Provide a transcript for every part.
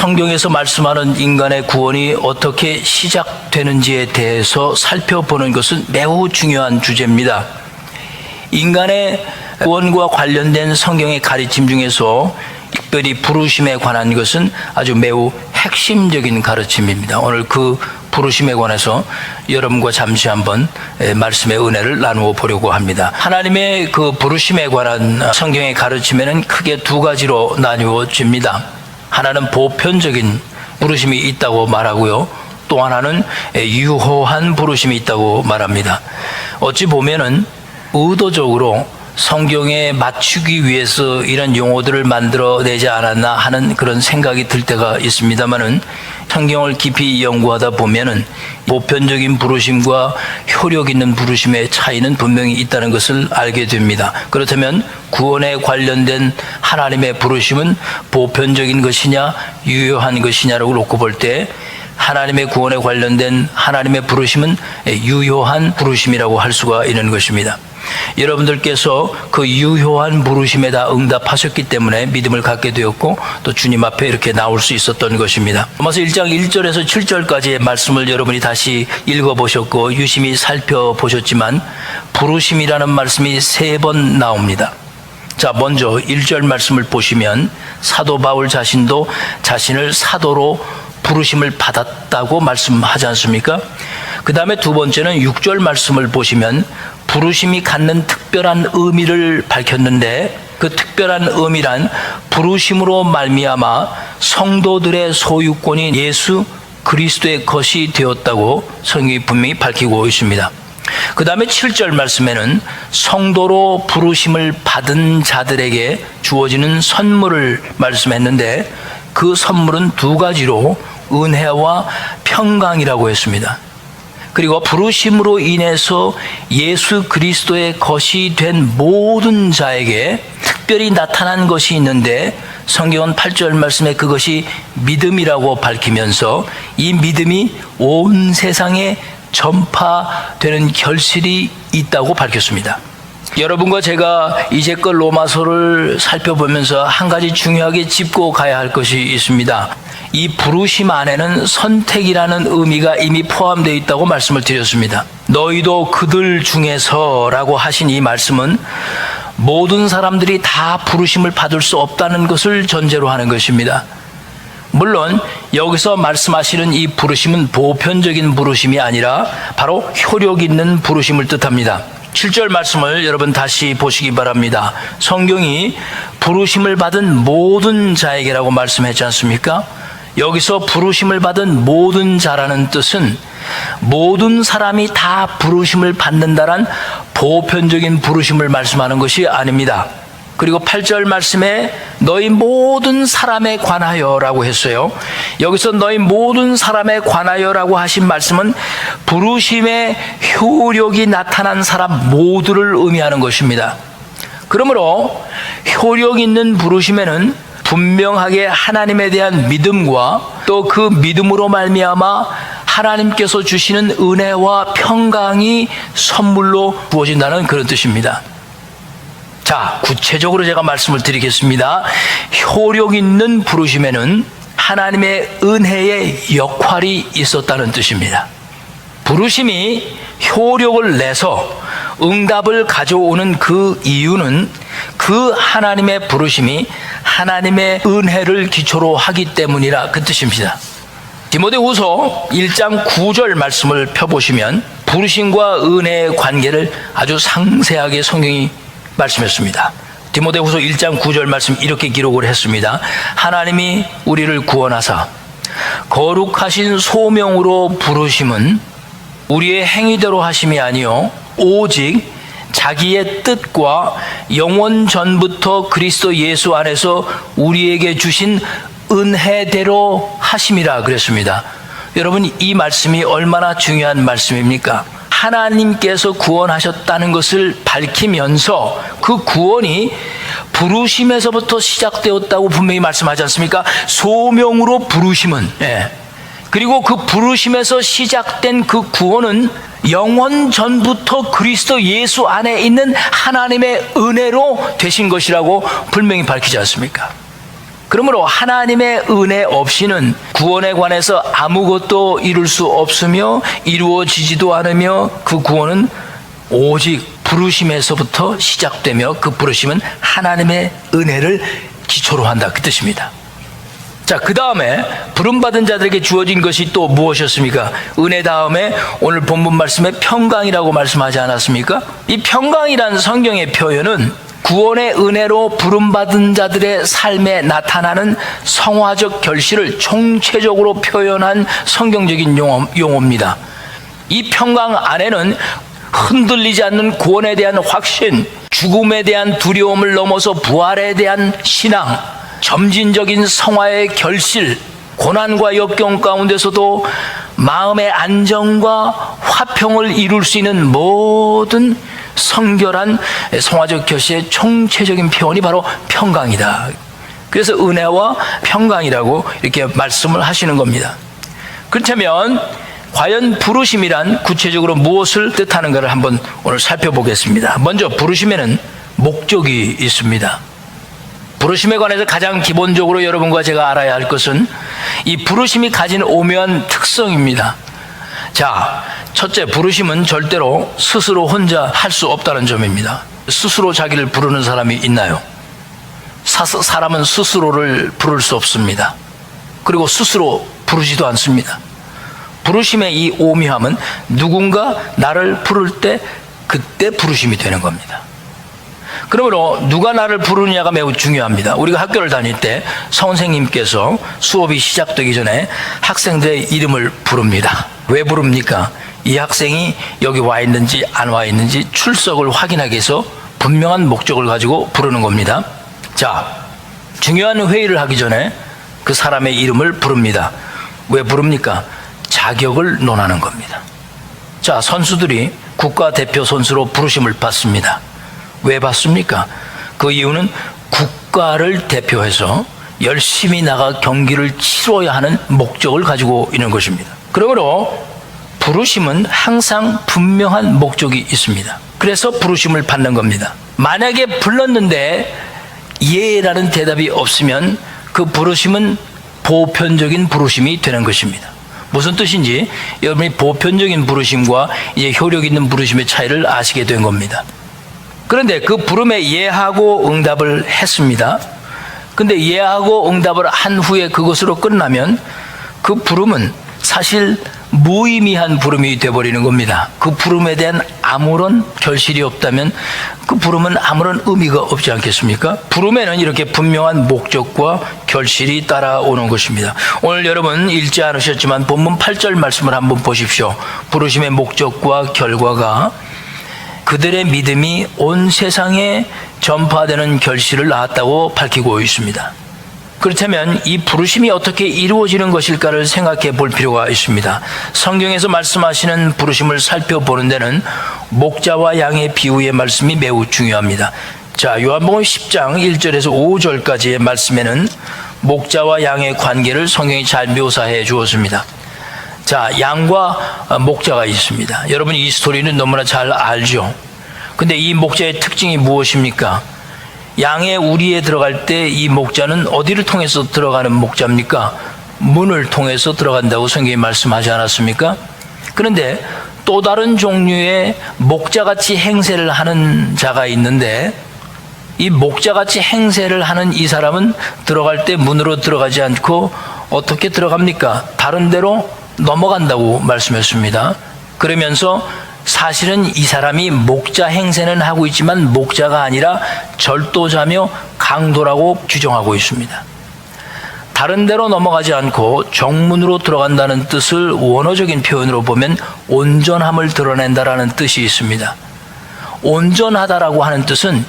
성경에서 말씀하는 인간의 구원이 어떻게 시작되는지에 대해서 살펴보는 것은 매우 중요한 주제입니다. 인간의 구원과 관련된 성경의 가르침 중에서 특별히 부르심에 관한 것은 아주 매우 핵심적인 가르침입니다. 오늘 그 부르심에 관해서 여러분과 잠시 한번 말씀의 은혜를 나누어 보려고 합니다. 하나님의 그 부르심에 관한 성경의 가르침에는 크게 두 가지로 나누어집니다. 하나는 보편적인 부르심이 있다고 말하고요. 또 하나는 유효한 부르심이 있다고 말합니다. 어찌 보면은 의도적으로 성경에 맞추기 위해서 이런 용어들을 만들어내지 않았나 하는 그런 생각이 들 때가 있습니다만은 성경을 깊이 연구하다 보면은 보편적인 부르심과 효력 있는 부르심의 차이는 분명히 있다는 것을 알게 됩니다. 그렇다면 구원에 관련된 하나님의 부르심은 보편적인 것이냐 유효한 것이냐라고 놓고 볼 때 하나님의 구원에 관련된 하나님의 부르심은 유효한 부르심이라고 할 수가 있는 것입니다. 여러분들께서 그 유효한 부르심에다 응답하셨기 때문에 믿음을 갖게 되었고 또 주님 앞에 이렇게 나올 수 있었던 것입니다. 로마서 1장 1절에서 7절까지의 말씀을 여러분이 다시 읽어보셨고 유심히 살펴보셨지만 부르심이라는 말씀이 3번 나옵니다. 자, 먼저 1절 말씀을 보시면 사도 바울 자신도 자신을 사도로 부르심을 받았다고 말씀하지 않습니까? 그 다음에 두 번째는 6절 말씀을 보시면 부르심이 갖는 특별한 의미를 밝혔는데 그 특별한 의미란 부르심으로 말미암아 성도들의 소유권이 예수 그리스도의 것이 되었다고 성경이 분명히 밝히고 있습니다. 그 다음에 7절 말씀에는 성도로 부르심을 받은 자들에게 주어지는 선물을 말씀했는데 그 선물은 두 가지로 은혜와 평강이라고 했습니다. 그리고 부르심으로 인해서 예수 그리스도의 것이 된 모든 자에게 특별히 나타난 것이 있는데 성경은 8절 말씀에 그것이 믿음이라고 밝히면서 이 믿음이 온 세상에 전파되는 결실이 있다고 밝혔습니다. 여러분과 제가 이제껏 로마서를 살펴보면서 한 가지 중요하게 짚고 가야 할 것이 있습니다. 이 부르심 안에는 선택이라는 의미가 이미 포함되어 있다고 말씀을 드렸습니다. 너희도 그들 중에서라고 하신 이 말씀은 모든 사람들이 다 부르심을 받을 수 없다는 것을 전제로 하는 것입니다. 물론 여기서 말씀하시는 이 부르심은 보편적인 부르심이 아니라 바로 효력 있는 부르심을 뜻합니다. 7절 말씀을 여러분 다시 보시기 바랍니다. 성경이 부르심을 받은 모든 자에게라고 말씀했지 않습니까? 여기서 부르심을 받은 모든 자라는 뜻은 모든 사람이 다 부르심을 받는다란 보편적인 부르심을 말씀하는 것이 아닙니다. 그리고 8절 말씀에 너희 모든 사람에 관하여라고 했어요. 여기서 너희 모든 사람에 관하여라고 하신 말씀은 부르심의 효력이 나타난 사람 모두를 의미하는 것입니다. 그러므로 효력 있는 부르심에는 분명하게 하나님에 대한 믿음과 또 그 믿음으로 말미암아 하나님께서 주시는 은혜와 평강이 선물로 부어진다는 그런 뜻입니다. 자, 구체적으로 제가 말씀을 드리겠습니다. 효력 있는 부르심에는 하나님의 은혜의 역할이 있었다는 뜻입니다. 부르심이 효력을 내서 응답을 가져오는 그 이유는 그 하나님의 부르심이 하나님의 은혜를 기초로 하기 때문이라 그 뜻입니다. 디모데후서 1장 9절 말씀을 펴보시면 부르심과 은혜의 관계를 아주 상세하게 성경이 말씀했습니다. 디모데후서 1장 9절 말씀 이렇게 기록을 했습니다. 하나님이 우리를 구원하사 거룩하신 소명으로 부르심은 우리의 행위대로 하심이 아니요 오직 자기의 뜻과 영원 전부터 그리스도 예수 안에서 우리에게 주신 은혜대로 하심이라 그랬습니다. 여러분, 이 말씀이 얼마나 중요한 말씀입니까? 하나님께서 구원하셨다는 것을 밝히면서 그 구원이 부르심에서부터 시작되었다고 분명히 말씀하지 않습니까? 소명으로 부르심은, 그리고 그 부르심에서 시작된 그 구원은 영원 전부터 그리스도 예수 안에 있는 하나님의 은혜로 되신 것이라고 분명히 밝히지 않습니까? 그러므로 하나님의 은혜 없이는 구원에 관해서 아무것도 이룰 수 없으며 이루어지지도 않으며 그 구원은 오직 부르심에서부터 시작되며 그 부르심은 하나님의 은혜를 기초로 한다, 그 뜻입니다. 자, 그 다음에 부름받은 자들에게 주어진 것이 또 무엇이었습니까? 은혜 다음에 오늘 본문 말씀에 평강이라고 말씀하지 않았습니까? 이 평강이란 성경의 표현은 구원의 은혜로 부름받은 자들의 삶에 나타나는 성화적 결실을 총체적으로 표현한 성경적인 용어입니다. 이 평강 안에는 흔들리지 않는 구원에 대한 확신, 죽음에 대한 두려움을 넘어서 부활에 대한 신앙, 점진적인 성화의 결실, 고난과 역경 가운데서도 마음의 안정과 화평을 이룰 수 있는 모든 성결한 성화적 결실의 총체적인 표현이 바로 평강이다. 그래서 은혜와 평강이라고 이렇게 말씀을 하시는 겁니다. 그렇다면 과연 부르심이란 구체적으로 무엇을 뜻하는가를 한번 오늘 살펴보겠습니다. 먼저 부르심에는 목적이 있습니다. 부르심에 관해서 가장 기본적으로 여러분과 제가 알아야 할 것은 이 부르심이 가진 오묘한 특성입니다. 자, 첫째, 부르심은 절대로 스스로 혼자 할 수 없다는 점입니다. 스스로 자기를 부르는 사람이 있나요? 사람은 스스로를 부를 수 없습니다. 그리고 스스로 부르지도 않습니다. 부르심의 이 오묘함은 누군가 나를 부를 때 그때 부르심이 되는 겁니다. 그러므로 누가 나를 부르느냐가 매우 중요합니다. 우리가 학교를 다닐 때 선생님께서 수업이 시작되기 전에 학생들의 이름을 부릅니다. 왜 부릅니까? 이 학생이 여기 와 있는지 안 와 있는지 출석을 확인하기 위해서 분명한 목적을 가지고 부르는 겁니다. 자, 중요한 회의를 하기 전에 그 사람의 이름을 부릅니다. 왜 부릅니까? 자격을 논하는 겁니다. 자, 선수들이 국가대표 선수로 부르심을 받습니다. 왜 받습니까? 그 이유는 국가를 대표해서 열심히 나가 경기를 치러야 하는 목적을 가지고 있는 것입니다. 그러므로 부르심은 항상 분명한 목적이 있습니다. 그래서 부르심을 받는 겁니다. 만약에 불렀는데 예라는 대답이 없으면 그 부르심은 보편적인 부르심이 되는 것입니다. 무슨 뜻인지 여러분이 보편적인 부르심과 이제 효력 있는 부르심의 차이를 아시게 된 겁니다. 그런데 그 부름에 예하고 응답을 했습니다. 근데 예하고 응답을 한 후에 그것으로 끝나면 그 부름은 사실 무의미한 부름이 되어버리는 겁니다. 그 부름에 대한 아무런 결실이 없다면 그 부름은 아무런 의미가 없지 않겠습니까? 부름에는 이렇게 분명한 목적과 결실이 따라오는 것입니다. 오늘 여러분 읽지 않으셨지만 본문 8절 말씀을 한번 보십시오. 부르심의 목적과 결과가 그들의 믿음이 온 세상에 전파되는 결실을 낳았다고 밝히고 있습니다. 그렇다면 이 부르심이 어떻게 이루어지는 것일까를 생각해 볼 필요가 있습니다. 성경에서 말씀하시는 부르심을 살펴보는 데는 목자와 양의 비유의 말씀이 매우 중요합니다. 자, 요한복음 10장 1절에서 5절까지의 말씀에는 목자와 양의 관계를 성경이 잘 묘사해 주었습니다. 자, 양과 목자가 있습니다. 여러분 이 스토리는 너무나 잘 알죠. 근데 이 목자의 특징이 무엇입니까? 양의 우리에 들어갈 때 이 목자는 어디를 통해서 들어가는 목자입니까? 문을 통해서 들어간다고 성경이 말씀하지 않았습니까? 그런데 또 다른 종류의 목자같이 행세를 하는 자가 있는데 이 목자같이 행세를 하는 이 사람은 들어갈 때 문으로 들어가지 않고 어떻게 들어갑니까? 다른 데로 넘어간다고 말씀했습니다. 그러면서 사실은 이 사람이 목자 행세는 하고 있지만 목자가 아니라 절도자며 강도라고 규정하고 있습니다. 다른 데로 넘어가지 않고 정문으로 들어간다는 뜻을 원어적인 표현으로 보면 온전함을 드러낸다라는 뜻이 있습니다. 온전하다라고 하는 뜻은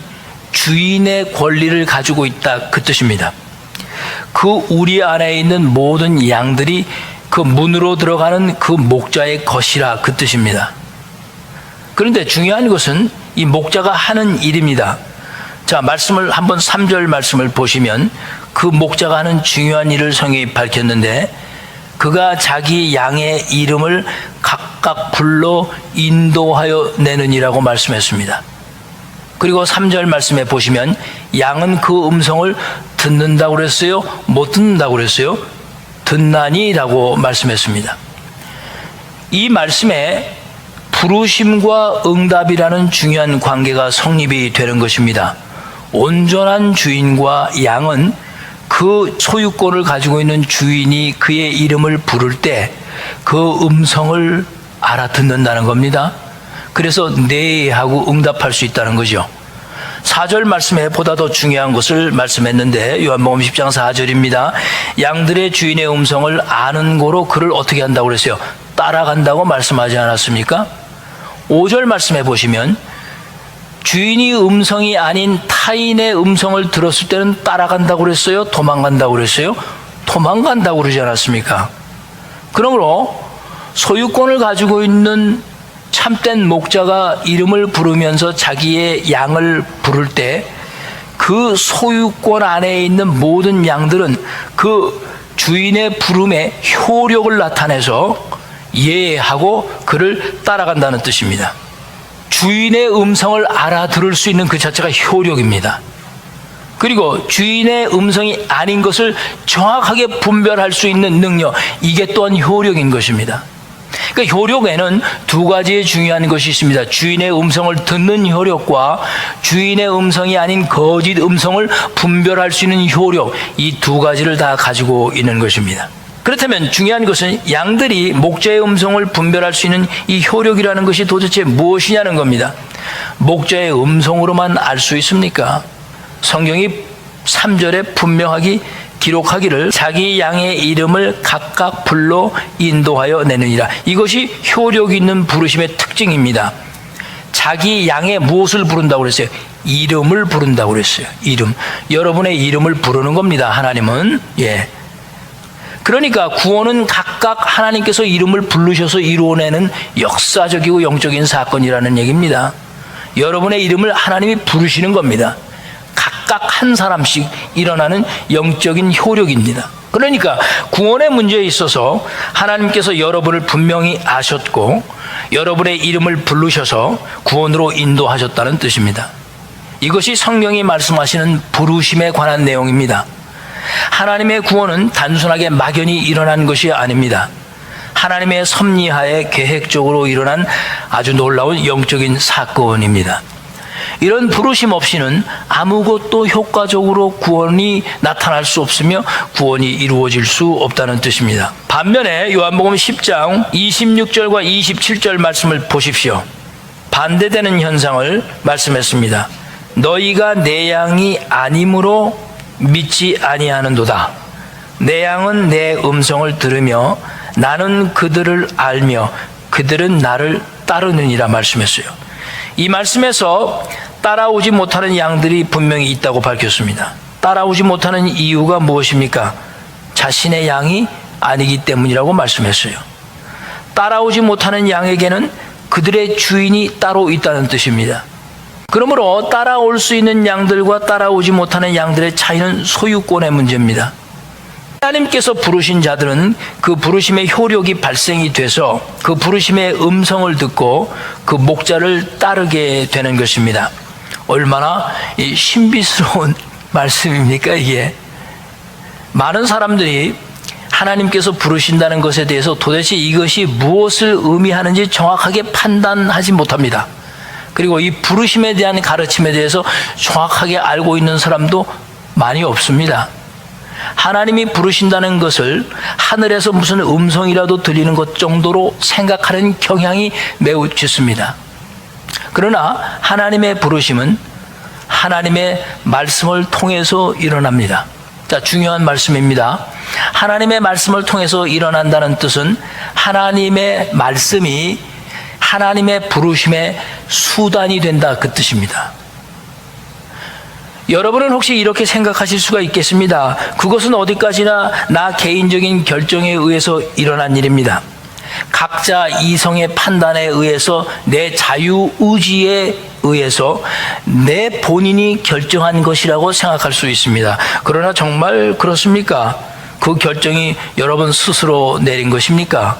주인의 권리를 가지고 있다, 그 뜻입니다. 그 우리 안에 있는 모든 양들이 그 문으로 들어가는 그 목자의 것이라, 그 뜻입니다. 그런데 중요한 것은 이 목자가 하는 일입니다. 자, 말씀을 한번 3절 말씀을 보시면 그 목자가 하는 중요한 일을 성경이 밝혔는데 그가 자기 양의 이름을 각각 불러 인도하여 내느니라고 말씀했습니다. 그리고 3절 말씀에 보시면 양은 그 음성을 듣는다고 그랬어요? 못 듣는다고 그랬어요? 듣나니라고 말씀했습니다. 이 말씀에 부르심과 응답이라는 중요한 관계가 성립이 되는 것입니다. 온전한 주인과 양은 그 소유권을 가지고 있는 주인이 그의 이름을 부를 때 그 음성을 알아듣는다는 겁니다. 그래서 네 하고 응답할 수 있다는 거죠. 4절 말씀에 보다 더 중요한 것을 말씀했는데 요한복음 10장 4절입니다. 양들의 주인의 음성을 아는 고로 그를 어떻게 한다고 그랬어요? 따라간다고 말씀하지 않았습니까? 5절 말씀해 보시면 주인이 음성이 아닌 타인의 음성을 들었을 때는 따라간다고 그랬어요? 도망간다고 그랬어요? 도망간다고 그러지 않았습니까? 그러므로 소유권을 가지고 있는 참된 목자가 이름을 부르면서 자기의 양을 부를 때 그 소유권 안에 있는 모든 양들은 그 주인의 부름에 효력을 나타내서 예하고 그를 따라간다는 뜻입니다. 주인의 음성을 알아들을 수 있는 그 자체가 효력입니다. 그리고 주인의 음성이 아닌 것을 정확하게 분별할 수 있는 능력, 이게 또한 효력인 것입니다. 그러니까 효력에는 두 가지의 중요한 것이 있습니다. 주인의 음성을 듣는 효력과 주인의 음성이 아닌 거짓 음성을 분별할 수 있는 효력, 이 두 가지를 다 가지고 있는 것입니다. 그렇다면 중요한 것은 양들이 목자의 음성을 분별할 수 있는 이 효력이라는 것이 도대체 무엇이냐는 겁니다. 목자의 음성으로만 알 수 있습니까? 성경이 3절에 분명하게 기록하기를 자기 양의 이름을 각각 불러 인도하여 내느니라. 이것이 효력 있는 부르심의 특징입니다. 자기 양의 무엇을 부른다고 그랬어요? 이름을 부른다고 그랬어요. 이름. 여러분의 이름을 부르는 겁니다. 하나님은. 예. 그러니까 구원은 각각 하나님께서 이름을 부르셔서 이루어내는 역사적이고 영적인 사건이라는 얘기입니다. 여러분의 이름을 하나님이 부르시는 겁니다. 각각 한 사람씩 일어나는 영적인 효력입니다. 그러니까 구원의 문제에 있어서 하나님께서 여러분을 분명히 아셨고 여러분의 이름을 부르셔서 구원으로 인도하셨다는 뜻입니다. 이것이 성경이 말씀하시는 부르심에 관한 내용입니다. 하나님의 구원은 단순하게 막연히 일어난 것이 아닙니다. 하나님의 섭리하에 계획적으로 일어난 아주 놀라운 영적인 사건입니다. 이런 부르심 없이는 아무것도 효과적으로 구원이 나타날 수 없으며 구원이 이루어질 수 없다는 뜻입니다. 반면에 요한복음 10장 26절과 27절 말씀을 보십시오. 반대되는 현상을 말씀했습니다. 너희가 내 양이 아니므로 믿지 아니하는도다. 내 양은 내 음성을 들으며 나는 그들을 알며 그들은 나를 따르느니라 말씀했어요. 이 말씀에서 따라오지 못하는 양들이 분명히 있다고 밝혔습니다. 따라오지 못하는 이유가 무엇입니까? 자신의 양이 아니기 때문이라고 말씀했어요. 따라오지 못하는 양에게는 그들의 주인이 따로 있다는 뜻입니다. 그러므로 따라올 수 있는 양들과 따라오지 못하는 양들의 차이는 소유권의 문제입니다. 하나님께서 부르신 자들은 그 부르심의 효력이 발생이 돼서 그 부르심의 음성을 듣고 그 목자를 따르게 되는 것입니다. 얼마나 신비스러운 말씀입니까 이게? 많은 사람들이 하나님께서 부르신다는 것에 대해서 도대체 이것이 무엇을 의미하는지 정확하게 판단하지 못합니다. 그리고 이 부르심에 대한 가르침에 대해서 정확하게 알고 있는 사람도 많이 없습니다. 하나님이 부르신다는 것을 하늘에서 무슨 음성이라도 들리는 것 정도로 생각하는 경향이 매우 짙습니다. 그러나 하나님의 부르심은 하나님의 말씀을 통해서 일어납니다. 자, 중요한 말씀입니다. 하나님의 말씀을 통해서 일어난다는 뜻은 하나님의 말씀이 하나님의 부르심의 수단이 된다, 그 뜻입니다. 여러분은 혹시 이렇게 생각하실 수가 있겠습니다. 그것은 어디까지나 나 개인적인 결정에 의해서 일어난 일입니다. 각자 이성의 판단에 의해서 내 자유의지에 의해서 내 본인이 결정한 것이라고 생각할 수 있습니다. 그러나 정말 그렇습니까? 그 결정이 여러분 스스로 내린 것입니까?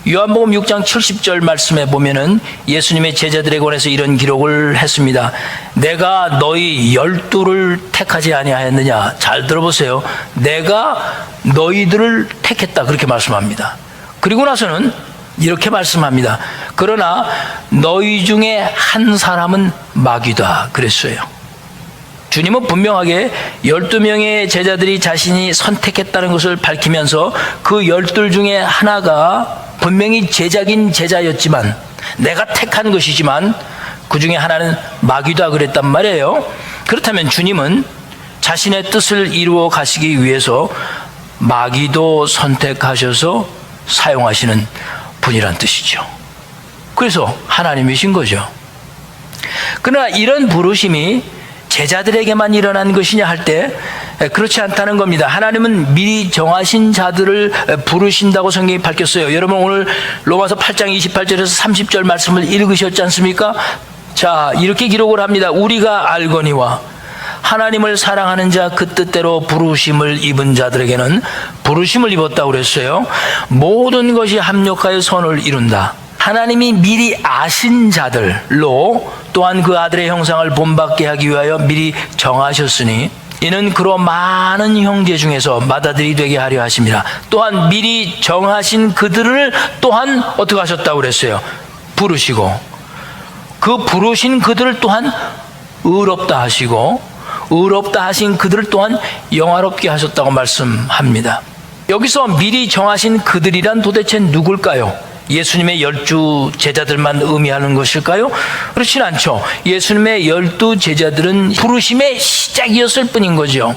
요한복음 6장 70절 말씀에 보면은 예수님의 제자들에 관해서 이런 기록을 했습니다. 내가 너희 12를 택하지 아니하였느냐. 잘 들어보세요. 내가 너희들을 택했다. 그렇게 말씀합니다. 그리고 나서는 이렇게 말씀합니다. 그러나 너희 중에 한 사람은 마귀다. 그랬어요. 주님은 분명하게 12명의 제자들이 자신이 선택했다는 것을 밝히면서 그 12 중에 하나가 분명히 제자긴 제자였지만, 내가 택한 것이지만 그 중에 하나는 마귀다 그랬단 말이에요. 그렇다면 주님은 자신의 뜻을 이루어 가시기 위해서 마귀도 선택하셔서 사용하시는 분이란 뜻이죠. 그래서 하나님이신 거죠. 그러나 이런 부르심이 제자들에게만 일어난 것이냐 할 때 그렇지 않다는 겁니다. 하나님은 미리 정하신 자들을 부르신다고 성경이 밝혔어요. 여러분 오늘 로마서 8장 28절에서 30절 말씀을 읽으셨지 않습니까? 자, 이렇게 기록을 합니다. 우리가 알거니와 하나님을 사랑하는 자 그 뜻대로 부르심을 입은 자들에게는 부르심을 입었다고 그랬어요. 모든 것이 합력하여 선을 이룬다. 하나님이 미리 아신 자들로 또한 그 아들의 형상을 본받게 하기 위하여 미리 정하셨으니 이는 그로 많은 형제 중에서 맏아들이 되게 하려 하심이라. 또한 미리 정하신 그들을 또한 어떻게 하셨다고 그랬어요? 부르시고 그 부르신 그들을 또한 의롭다 하시고 의롭다 하신 그들을 또한 영화롭게 하셨다고 말씀합니다. 여기서 미리 정하신 그들이란 도대체 누굴까요? 예수님의 12 제자들만 의미하는 것일까요? 그렇진 않죠. 예수님의 12 제자들은 부르심의 시작이었을 뿐인 거죠.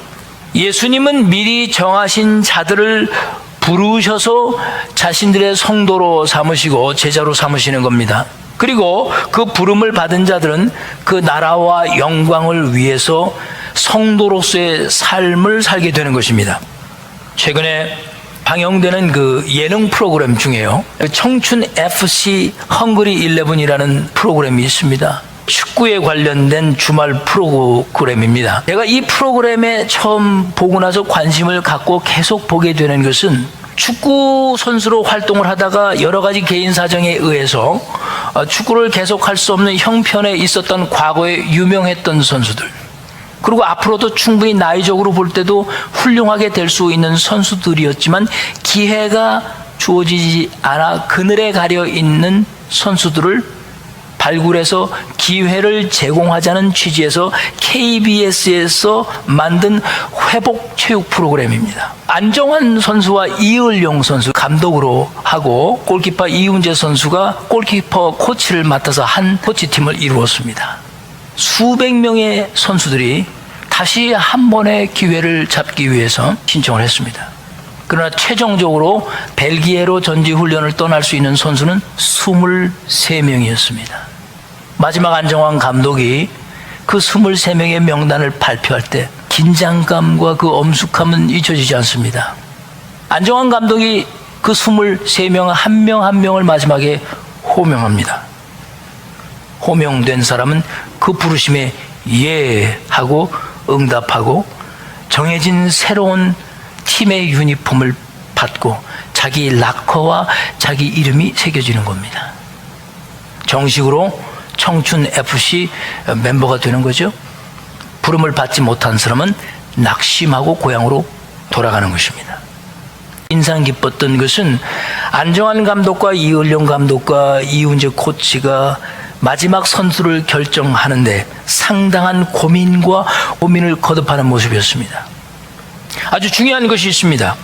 예수님은 미리 정하신 자들을 부르셔서 자신들의 성도로 삼으시고 제자로 삼으시는 겁니다. 그리고 그 부름을 받은 자들은 그 나라와 영광을 위해서 성도로서의 삶을 살게 되는 것입니다. 최근에 방영되는 그 예능 프로그램 중에요, 청춘 FC 헝그리 11이라는 프로그램이 있습니다. 축구에 관련된 주말 프로그램입니다. 제가 이 프로그램에 처음 보고 나서 관심을 갖고 계속 보게 되는 것은 축구 선수로 활동을 하다가 여러 가지 개인 사정에 의해서 축구를 계속할 수 없는 형편에 있었던 과거에 유명했던 선수들, 그리고 앞으로도 충분히 나이적으로 볼 때도 훌륭하게 될 수 있는 선수들이었지만 기회가 주어지지 않아 그늘에 가려 있는 선수들을 발굴해서 기회를 제공하자는 취지에서 KBS에서 만든 회복 체육 프로그램입니다. 안정환 선수와 이을용 선수 감독으로 하고 골키퍼 이훈재 선수가 골키퍼 코치를 맡아서 한 코치팀을 이루었습니다. 수백 명의 선수들이 다시 한 번의 기회를 잡기 위해서 신청을 했습니다. 그러나 최종적으로 벨기에로 전지훈련을 떠날 수 있는 선수는 23명이었습니다. 마지막 안정환 감독이 그 23명의 명단을 발표할 때 긴장감과 그 엄숙함은 잊혀지지 않습니다. 안정환 감독이 그 23명 한 명 한 명을 마지막에 호명합니다. 호명된 사람은 그 부르심에 예 하고 응답하고 정해진 새로운 팀의 유니폼을 받고 자기 락커와 자기 이름이 새겨지는 겁니다. 정식으로 청춘 FC 멤버가 되는 거죠. 부름을 받지 못한 사람은 낙심하고 고향으로 돌아가는 것입니다. 인상 깊었던 것은 안정환 감독과 이을용 감독과 이훈재 코치가 마지막 선수를 결정하는데 상당한 고민과 고민을 거듭하는 모습이었습니다. 아주 중요한 것이 있습니다.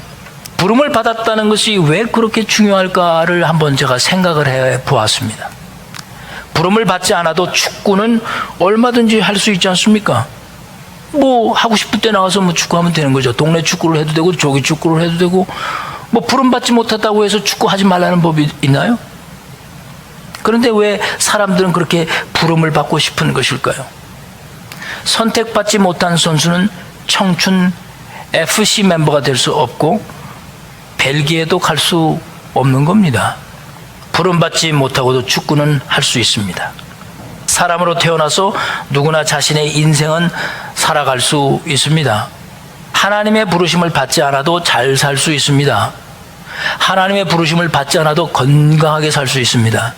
부름을 받았다는 것이 왜 그렇게 중요할까를 한번 제가 생각을 해 보았습니다. 부름을 받지 않아도 축구는 얼마든지 할 수 있지 않습니까? 뭐 하고 싶을 때 나가서 뭐 축구하면 되는 거죠. 동네 축구를 해도 되고 조기 축구를 해도 되고, 뭐 부름 받지 못했다고 해서 축구하지 말라는 법이 있나요? 그런데 왜 사람들은 그렇게 부름을 받고 싶은 것일까요? 선택받지 못한 선수는 청춘 FC 멤버가 될 수 없고 벨기에도 갈 수 없는 겁니다. 부름받지 못하고도 축구는 할 수 있습니다. 사람으로 태어나서 누구나 자신의 인생은 살아갈 수 있습니다. 하나님의 부르심을 받지 않아도 잘 살 수 있습니다. 하나님의 부르심을 받지 않아도 건강하게 살 수 있습니다.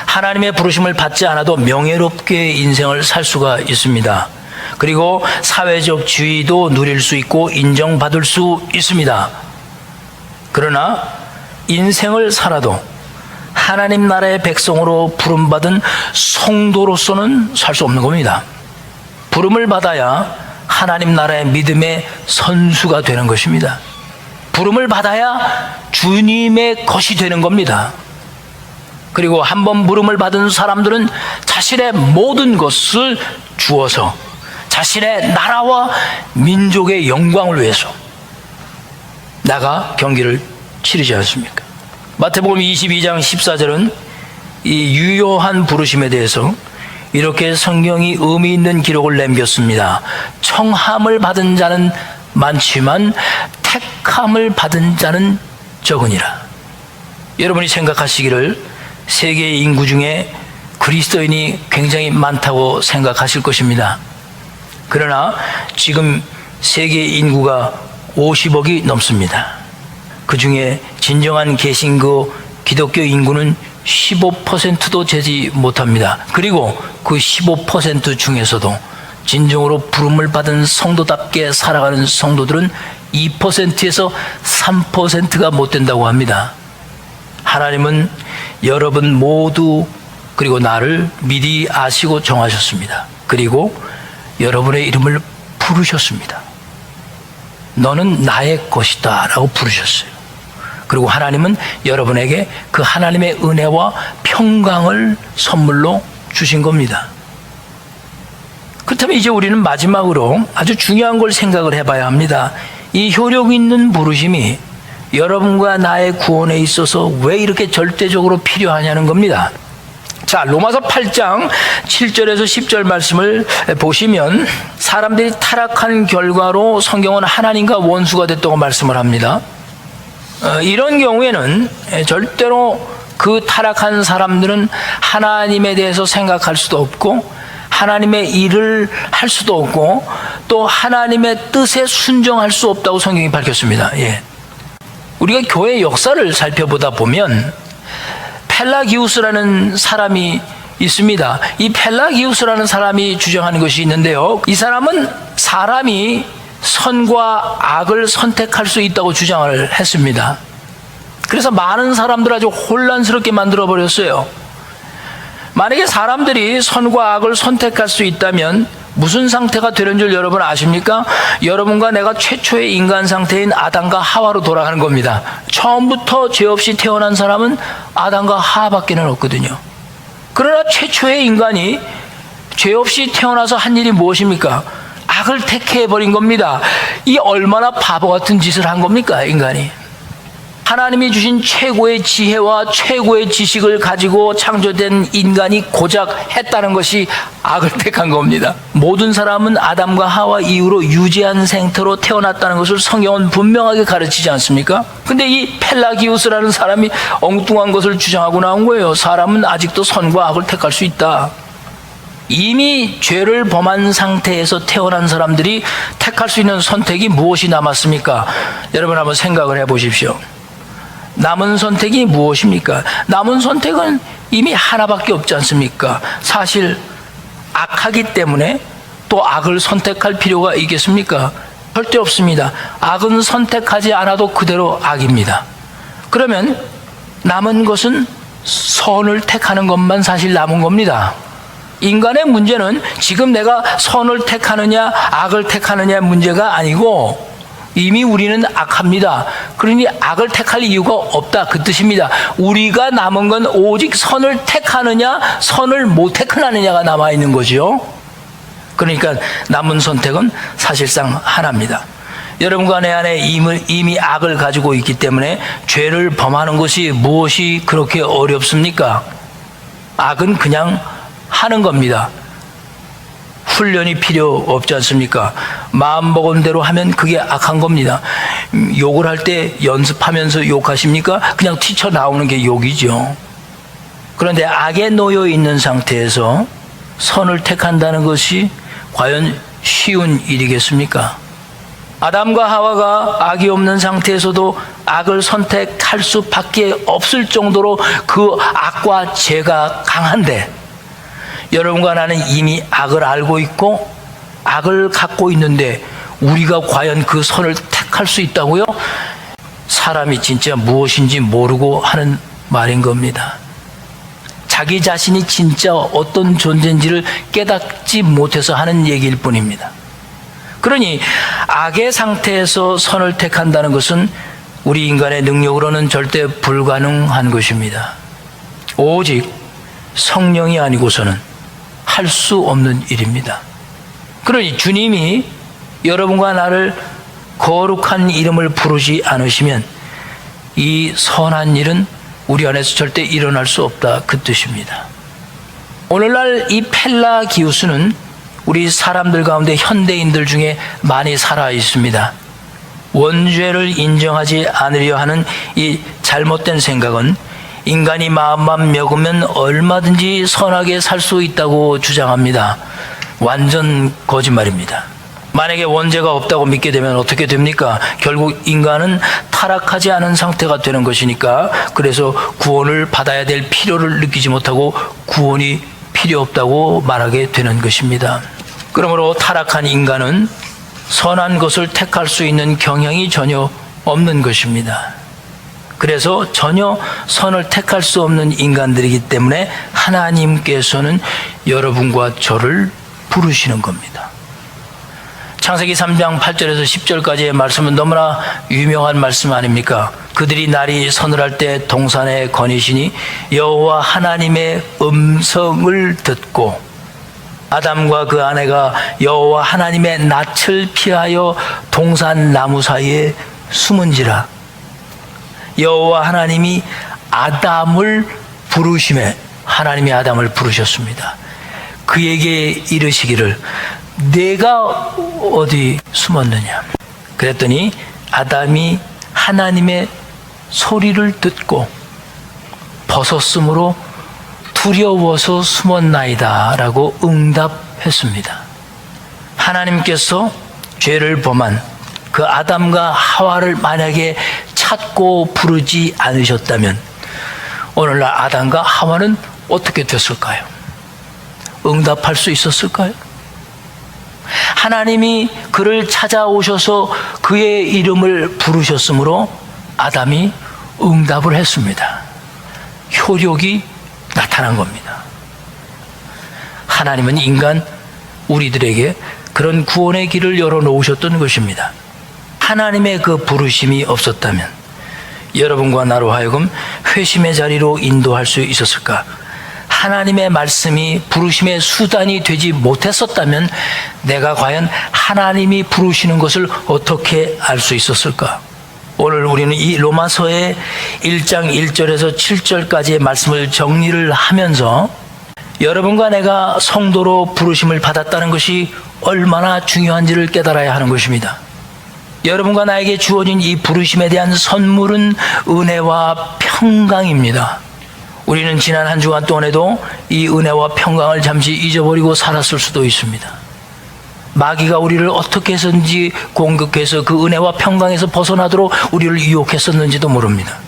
하나님의 부르심을 받지 않아도 명예롭게 인생을 살 수가 있습니다. 그리고 사회적 지위도 누릴 수 있고 인정받을 수 있습니다. 그러나 인생을 살아도 하나님 나라의 백성으로 부름받은 성도로서는 살 수 없는 겁니다. 부름을 받아야 하나님 나라의 믿음의 선수가 되는 것입니다. 부름을 받아야 주님의 것이 되는 겁니다. 그리고 한번 부름을 받은 사람들은 자신의 모든 것을 주어서 자신의 나라와 민족의 영광을 위해서 나가 경기를 치르지 않습니까? 마태복음 22장 14절은 이 유효한 부르심에 대해서 이렇게 성경이 의미 있는 기록을 남겼습니다. 청함을 받은 자는 많지만 택함을 받은 자는 적으니라. 여러분이 생각하시기를 세계 인구 중에 그리스도인이 굉장히 많다고 생각하실 것입니다. 그러나 지금 세계 인구가 50억이 넘습니다. 그 중에 진정한 개신교 기독교 인구는 15%도 되지 못합니다. 그리고 그 15% 중에서도 진정으로 부름을 받은 성도답게 살아가는 성도들은 2%에서 3%가 못 된다고 합니다. 하나님은 여러분 모두 그리고 나를 미리 아시고 정하셨습니다. 그리고 여러분의 이름을 부르셨습니다. 너는 나의 것이다 라고 부르셨어요. 그리고 하나님은 여러분에게 그 하나님의 은혜와 평강을 선물로 주신 겁니다. 그렇다면 이제 우리는 마지막으로 아주 중요한 걸 생각을 해봐야 합니다. 이 효력 있는 부르심이 여러분과 나의 구원에 있어서 왜 이렇게 절대적으로 필요하냐는 겁니다. 자, 로마서 8장 7절에서 10절 말씀을 보시면 사람들이 타락한 결과로 성경은 하나님과 원수가 됐다고 말씀을 합니다. 이런 경우에는 절대로 그 타락한 사람들은 하나님에 대해서 생각할 수도 없고 하나님의 일을 할 수도 없고 또 하나님의 뜻에 순종할 수 없다고 성경이 밝혔습니다. 예. 우리가 교회 역사를 살펴보다 보면 펠라기우스라는 사람이 있습니다. 이 펠라기우스라는 사람이 주장하는 것이 있는데요. 이 사람은 사람이 선과 악을 선택할 수 있다고 주장을 했습니다. 그래서 많은 사람들 아주 혼란스럽게 만들어 버렸어요. 만약에 사람들이 선과 악을 선택할 수 있다면 무슨 상태가 되는 줄 여러분 아십니까? 여러분과 내가 최초의 인간 상태인 아담과 하와로 돌아가는 겁니다. 처음부터 죄 없이 태어난 사람은 아담과 하와밖에는 없거든요. 그러나 최초의 인간이 죄 없이 태어나서 한 일이 무엇입니까? 악을 택해버린 겁니다. 이 얼마나 바보 같은 짓을 한 겁니까, 인간이? 하나님이 주신 최고의 지혜와 최고의 지식을 가지고 창조된 인간이 고작 했다는 것이 악을 택한 겁니다. 모든 사람은 아담과 하와 이후로 유지한 생태로 태어났다는 것을 성경은 분명하게 가르치지 않습니까? 근데 이 펠라기우스라는 사람이 엉뚱한 것을 주장하고 나온 거예요. 사람은 아직도 선과 악을 택할 수 있다. 이미 죄를 범한 상태에서 태어난 사람들이 택할 수 있는 선택이 무엇이 남았습니까? 여러분 한번 생각을 해보십시오. 남은 선택이 무엇입니까? 남은 선택은 이미 하나밖에 없지 않습니까? 사실 악하기 때문에 또 악을 선택할 필요가 있겠습니까? 절대 없습니다. 악은 선택하지 않아도 그대로 악입니다. 그러면 남은 것은 선을 택하는 것만 사실 남은 겁니다. 인간의 문제는 지금 내가 선을 택하느냐 악을 택하느냐의 문제가 아니고 이미 우리는 악합니다. 그러니 악을 택할 이유가 없다 그 뜻입니다. 우리가 남은 건 오직 선을 택하느냐 선을 못 택하느냐가 남아있는 거죠. 그러니까 남은 선택은 사실상 하나입니다. 여러분과 내 안에 이미 악을 가지고 있기 때문에 죄를 범하는 것이 무엇이 그렇게 어렵습니까? 악은 그냥 하는 겁니다. 훈련이 필요 없지 않습니까? 마음 먹은 대로 하면 그게 악한 겁니다. 욕을 할 때 연습하면서 욕하십니까? 그냥 튀쳐나오는 게 욕이죠. 그런데 악에 놓여 있는 상태에서 선을 택한다는 것이 과연 쉬운 일이겠습니까? 아담과 하와가 악이 없는 상태에서도 악을 선택할 수밖에 없을 정도로 그 악과 죄가 강한데, 여러분과 나는 이미 악을 알고 있고 악을 갖고 있는데 우리가 과연 그 선을 택할 수 있다고요? 사람이 진짜 무엇인지 모르고 하는 말인 겁니다. 자기 자신이 진짜 어떤 존재인지를 깨닫지 못해서 하는 얘기일 뿐입니다. 그러니 악의 상태에서 선을 택한다는 것은 우리 인간의 능력으로는 절대 불가능한 것입니다. 오직 성령이 아니고서는 할 수 없는 일입니다. 그러니 주님이 여러분과 나를 거룩한 이름을 부르지 않으시면 이 선한 일은 우리 안에서 절대 일어날 수 없다, 그 뜻입니다. 오늘날 이 펠라기우스는 우리 사람들 가운데 현대인들 중에 많이 살아 있습니다. 원죄를 인정하지 않으려 하는 이 잘못된 생각은 인간이 마음만 먹으면 얼마든지 선하게 살 수 있다고 주장합니다. 완전 거짓말입니다. 만약에 원죄가 없다고 믿게 되면 어떻게 됩니까? 결국 인간은 타락하지 않은 상태가 되는 것이니까, 그래서 구원을 받아야 될 필요를 느끼지 못하고 구원이 필요 없다고 말하게 되는 것입니다. 그러므로 타락한 인간은 선한 것을 택할 수 있는 경향이 전혀 없는 것입니다. 그래서 전혀 선을 택할 수 없는 인간들이기 때문에 하나님께서는 여러분과 저를 부르시는 겁니다. 창세기 3장 8절에서 10절까지의 말씀은 너무나 유명한 말씀 아닙니까? 그들이 날이 서늘할 때 동산에 거니시니 여호와 하나님의 음성을 듣고 아담과 그 아내가 여호와 하나님의 낯을 피하여 동산 나무 사이에 숨은지라. 여호와 하나님이 아담을 부르심에, 하나님이 아담을 부르셨습니다. 그에게 이르시기를 내가 어디 숨었느냐. 그랬더니 아담이 하나님의 소리를 듣고 벗었으므로 두려워서 숨었나이다 라고 응답했습니다. 하나님께서 죄를 범한 그 아담과 하와를 만약에 찾고 부르지 않으셨다면 오늘날 아담과 하와는 어떻게 됐을까요? 응답할 수 있었을까요? 하나님이 그를 찾아오셔서 그의 이름을 부르셨으므로 아담이 응답을 했습니다. 효력이 나타난 겁니다. 하나님은 인간, 우리들에게 그런 구원의 길을 열어놓으셨던 것입니다. 하나님의 그 부르심이 없었다면 여러분과 나로 하여금 회심의 자리로 인도할 수 있었을까? 하나님의 말씀이 부르심의 수단이 되지 못했었다면 내가 과연 하나님이 부르시는 것을 어떻게 알 수 있었을까? 오늘 우리는 이 로마서의 1장 1절에서 7절까지의 말씀을 정리를 하면서 여러분과 내가 성도로 부르심을 받았다는 것이 얼마나 중요한지를 깨달아야 하는 것입니다. 여러분과 나에게 주어진 이 부르심에 대한 선물은 은혜와 평강입니다. 우리는 지난 한 주간 동안에도 이 은혜와 평강을 잠시 잊어버리고 살았을 수도 있습니다. 마귀가 우리를 어떻게 해서든지 공격해서 그 은혜와 평강에서 벗어나도록 우리를 유혹했었는지도 모릅니다.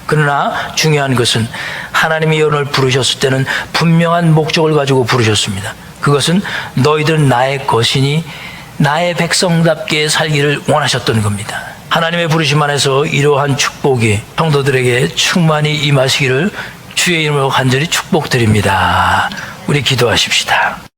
그러나 중요한 것은 하나님이 여러분을 부르셨을 때는 분명한 목적을 가지고 부르셨습니다. 그것은 너희들은 나의 것이니 나의 백성답게 살기를 원하셨던 겁니다. 하나님의 부르심 안에서 이러한 축복이 성도들에게 충만히 임하시기를 주의 이름으로 간절히 축복드립니다. 우리 기도하십시다.